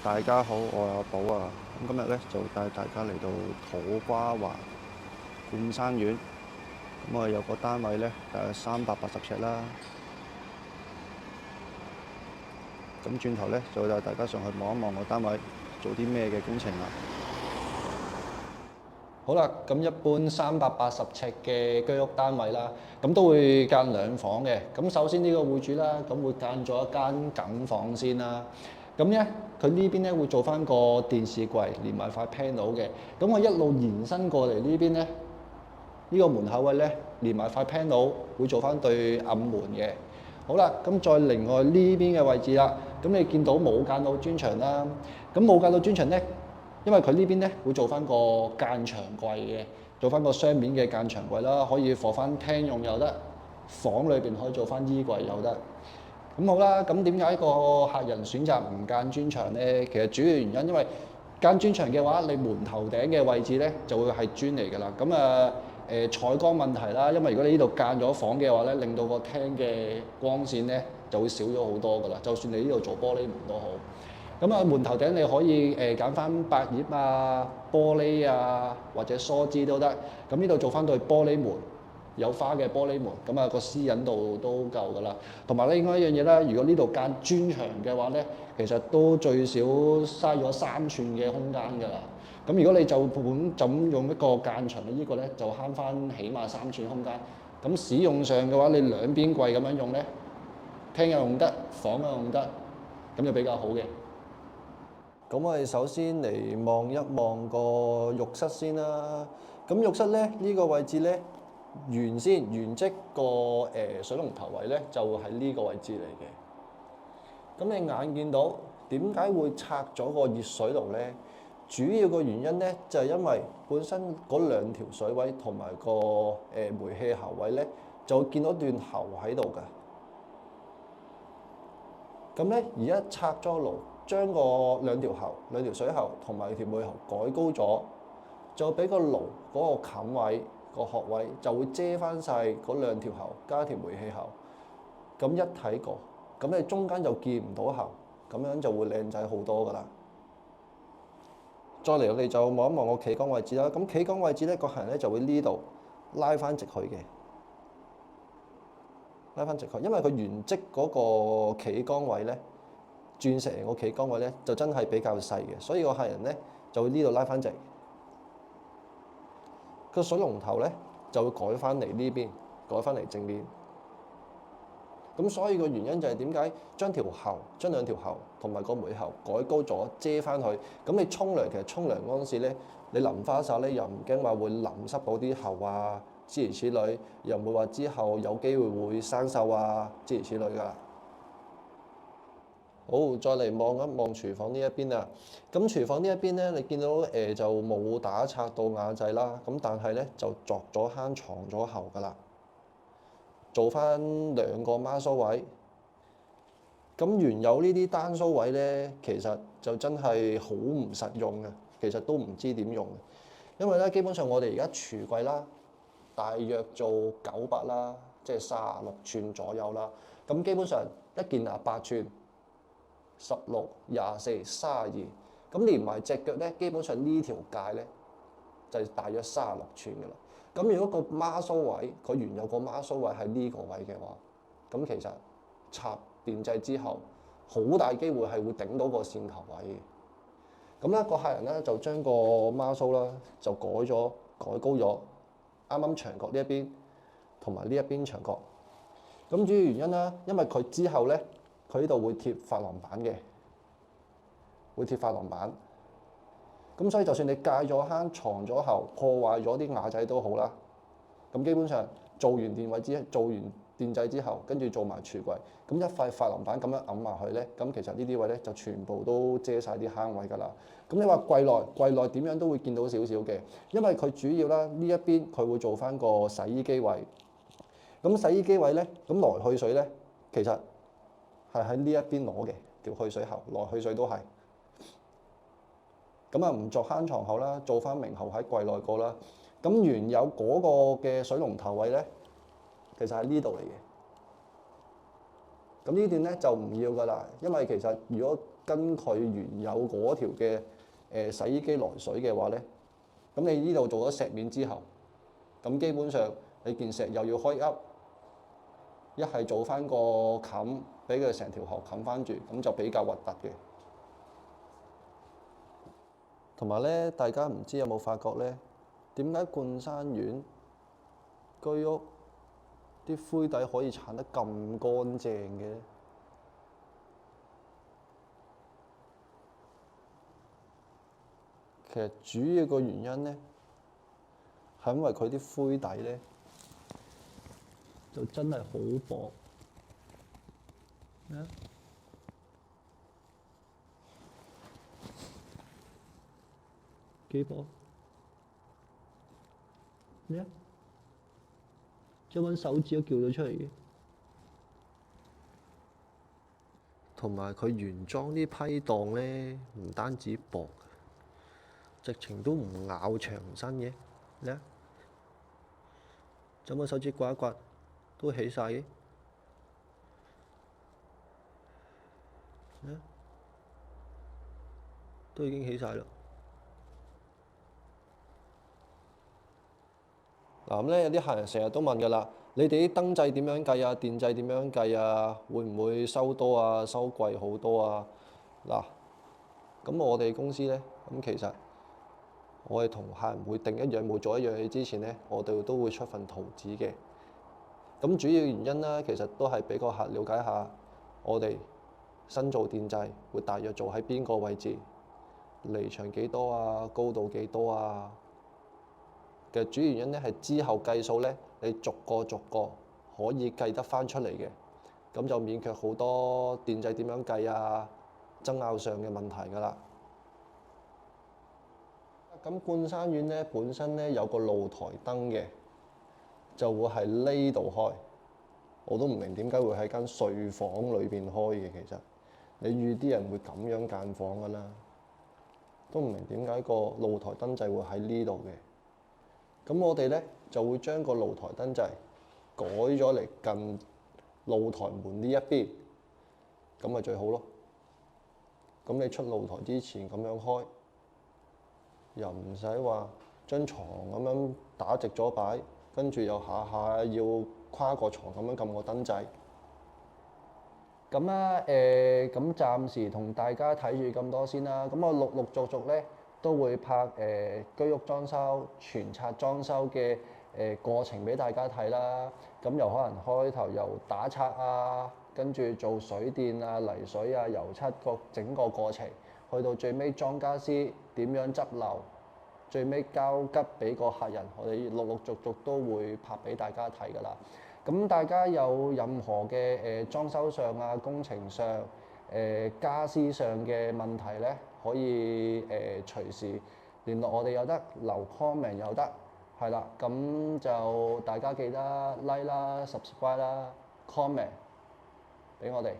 大家好，我係阿寶啊。咁今日咧就帶大家嚟到土瓜灣冠山苑。咁我哋有個單位咧，大約380尺啦。咁轉頭咧就帶大家上去望一望個單位做啲咩嘅工程啦。好啦，咁一般380尺嘅居屋單位啦，咁都會間兩房嘅。咁首先呢個戶主啦，咁會間咗一間緊房先啦。咁咧，佢呢邊咧會做翻個電視櫃，連埋塊 panel 嘅。咁我一路延伸過嚟呢邊咧，呢個門口位咧，連埋塊 panel 會做翻對暗門嘅。好啦，咁再另外呢邊嘅位置啦，咁你見到冇間到磚牆啦，咁冇間到磚牆咧。因為佢呢邊咧會做翻個間牆櫃嘅，做翻個雙面嘅間牆櫃啦，可以放翻廳用又得，房裏邊可以做翻衣櫃又得。咁好啦，咁點解個客人選擇唔間磚牆咧？其實主要原因因為間磚牆嘅話，你門頭頂嘅位置咧就會係磚嚟㗎啦。咁採光問題啦，因為如果你呢度間咗房嘅話咧，令到個廳嘅光線咧就會少咗好多㗎啦。就算你呢度做玻璃門都好。咁啊，門頭頂你可以揀翻百葉啊、玻璃啊或者梳枝都得。咁呢度做翻對玻璃門，有花嘅玻璃門，咁啊個私隱度都夠㗎啦。同埋另外一樣嘢啦，如果呢度間磚牆嘅話咧，其實都最少嘥咗3寸嘅空間㗎啦。咁如果你就咁用一個間牆嘅呢個咧，就慳翻起碼3寸空間。咁使用上嘅話，你兩邊櫃咁樣用咧，廳又用得，房又用得，咁就比較好嘅。咁我哋首先嚟望一望個浴室先啦。咁浴室咧呢個位置咧，原跡個水龍頭位咧就喺呢個位置嚟嘅。咁你眼見到點解會拆咗個熱水爐咧？主要個原因咧就係因為本身嗰兩條水位同埋個煤氣喉位咧，就會見到段喉喺度㗎。咁咧而家拆咗爐，將個兩條水喉同埋條煤喉改高咗，就俾個爐嗰個冚位個殼位就會遮翻晒嗰兩條喉加條煤氣喉，咁一睇過，咁你中間就見唔到喉，咁樣就會靚仔好多㗎啦。再嚟我哋就望一望個企缸位置啦。咁企缸位置咧，個客人咧就會呢度拉翻直佢嘅，拉翻直佢，因為佢原跡嗰個企缸位咧。鑽石型個企缸位咧就真係比較細嘅，所以個客人咧就會呢度拉翻直，個水龍頭咧就會改翻嚟呢邊，改翻嚟正面。咁所以個原因就係點解將兩條喉同埋個煤喉改高咗遮翻佢。咁你沖涼其實沖涼嗰陣時咧，你淋花灑咧又唔驚話會淋濕到啲喉啊，諸如此類，又唔會話之後有機會會生鏽啊，諸如此類㗎啦。好，再嚟望一望廚房呢一邊啊。咁廚房呢一邊咧，你見到就冇打拆到瓦仔啦。咁但係咧就鑿咗坑藏咗喉㗎啦，做翻2個孖蘇位。咁原有呢啲單蘇位咧，其實就真係好唔實用嘅，其實都唔知點用。因為咧基本上我哋而家櫥櫃啦，大約做900啦，即係36寸左右啦。咁基本上一件8寸。16、24、32，咁連埋隻腳咧，基本上呢條界咧就係大約36寸嘅啦。咁如果個孖蘇位，佢原有個孖蘇位喺呢個位嘅話，咁其實插電掣之後，好大機會係會頂到個線頭位嘅。咁咧個客人咧就將個孖蘇啦就改高咗，啱啱牆角呢一邊同埋呢一邊牆角。咁主要原因啦，因為佢之後咧。佢呢度會貼珐琅板嘅，會貼珐琅板。咁所以就算你戒咗坑、藏咗喉、破壞咗啲瓦仔都好啦。咁基本上做完電掣之後，跟住做埋櫥櫃，咁一塊珐琅板咁樣揞埋去咧，咁其實呢啲位咧就全部都遮晒啲坑位㗎啦。咁你話櫃內點樣都會見到少少嘅，因為佢主要啦呢一邊佢會做翻個洗衣機位。咁洗衣機位咧，咁來去水咧，其實係喺呢一邊攞嘅條去水喉，來去水都係。咁啊唔作坑床後啦，做翻明喉喺櫃內個啦。咁原有嗰個嘅水龍頭位咧，其實喺呢度嚟嘅。咁呢段咧就唔要噶啦，因為其實如果跟佢原有嗰條嘅洗衣機來水嘅話咧，咁你呢度做咗石面之後，咁基本上你件石又要開噏，一係做翻個冚，俾佢成條河冚翻住，咁就比較核突嘅。同埋咧，大家唔知有冇發覺咧，點解冠山苑居屋啲灰底可以鏟得咁乾淨嘅咧？其實主要個原因咧，係因為佢啲灰底咧，就真係好薄。咩啊？幾薄？咩啊？將揾手指都叫咗出嚟嘅。同埋佢原裝啲批檔咧，唔單止薄，直情都唔咬牆身嘅。你啊，將揾手指刮一刮，都起晒嘅。都已經起晒啦。嗱咁咧，有啲客人成日都問㗎啦，你哋啲燈掣點樣計啊？電掣點樣計啊？會唔會收多啊？收貴好多啊？嗱，咁我哋公司咧，咁其實我哋同客人會定一樣冇做一樣嘢之前咧，我哋都會出份圖紙嘅。咁主要原因咧，其實都係俾個客了解下我哋新做電掣會大約做喺邊個位置，離場幾多啊，高度幾多啊。嘅主要原因咧係之後計數咧，你逐個可以計得翻出嚟嘅，咁就免卻好多電掣點樣計啊，爭拗上嘅問題㗎啦。咁冠山苑咧本身咧有個露台燈嘅，就會係呢度開。我都唔明點解會喺間睡房裏邊開嘅，其實你預啲人會咁樣間房㗎啦，都唔明點解個露台燈掣會喺呢度嘅。咁我哋咧就會將個露台燈掣改咗嚟近露台門呢一邊，咁咪最好咯。咁你出露台之前咁樣開，又唔使話將床咁樣打直咗擺，跟住又下下要跨個床咁樣撳個燈掣。咁啊咁暫時同大家睇住咁多先啦。咁我陸續咧都會拍居屋裝修、全拆裝修嘅過程俾大家睇啦。咁由可能開頭由打拆啊，跟住做水電啊、泥水啊、油漆整個過程，去到最尾裝家私點樣執漏，最尾交吉俾個客人，我哋陸續都會拍俾大家睇㗎啦。咁大家有任何嘅裝修上啊、工程上、家私上嘅問題咧，可以隨時聯絡我哋又得，留 comment 又得，係啦。咁就大家記得 like 啦、subscribe 啦、comment 俾我哋。